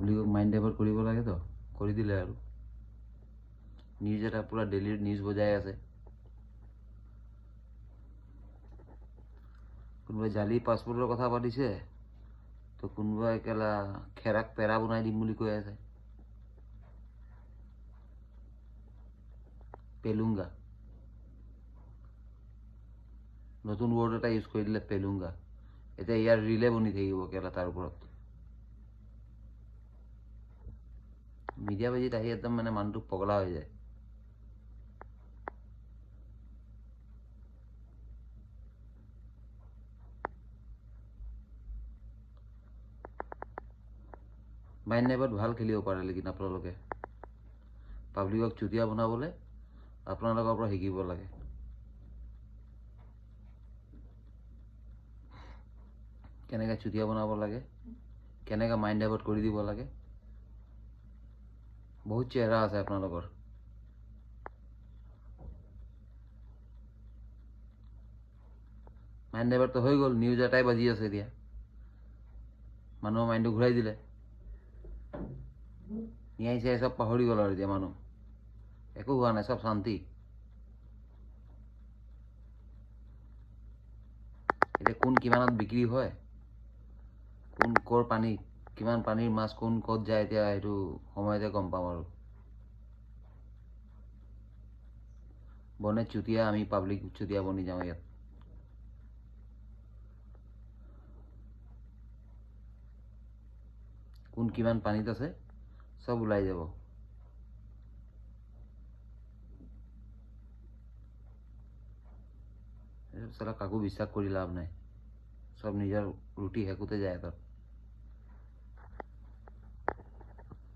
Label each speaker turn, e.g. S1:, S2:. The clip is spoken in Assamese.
S1: পাব্লিকক মাইণ্ড ডাইভাৰ্ট কৰিব লাগে তো কৰি দিলে আৰু নিউজ এটা পুৰা ডেইলি নিউজ বজাই আছে কোনোবাই জালি পাছপোৰ্টৰ কথা পাতিছে তো কোনোবাই একেলা খেৰাক পেৰা বনাই দিম বুলি কৈ আছে পেলুংগা নতুন ৱৰ্ড এটা ইউজ কৰি দিলে পেলুংগা এতিয়া ইয়াৰ ৰিলে বনি থাকিব কেলা তাৰ ওপৰত মিডিয়া বাজিত আহি একদম মানে মানুহটো পগলা হৈ যায় মাইণ্ড ডাইভাৰ্ট ভাল খেলিব পাৰে লেকিন আপোনালোকে পাব্লিকক চুতীয়া বনাবলৈ আপোনালোকৰ পৰা শিকিব লাগে কেনেকৈ চুতীয়া বনাব লাগে কেনেকৈ মাইণ্ড ডাইভাৰ্ট কৰি দিব লাগে বহুত চেহেৰা আছে আপোনালোকৰ মাইণ্ড ডাইভাৰ্টটো হৈ গ'ল নিউজ এটাই বাজি আছে এতিয়া মানুহৰ মাইণ্ডটো ঘূৰাই দিলে ন্যায় চিয়াই চব পাহৰি গ'ল আৰু এতিয়া মানুহ একো হোৱা নাই চব শান্তি এতিয়া কোন কিমানত বিক্ৰী হয় কোন ক'ৰ পানী কিমান পানীৰ মাছ কোন ক'ত যায় এতিয়া সেইটো সময়তে গম পাম আৰু বনে চুতীয়া আমি পাব্লিক চুতীয়া বনি যাওঁ ইয়াত কোন কিমান পানীত আছে সব ওলাই যাব কাকো বিশ্বাস কৰি লাভ নাই সব নিজৰ ৰুটি হেকুতে যায় তাত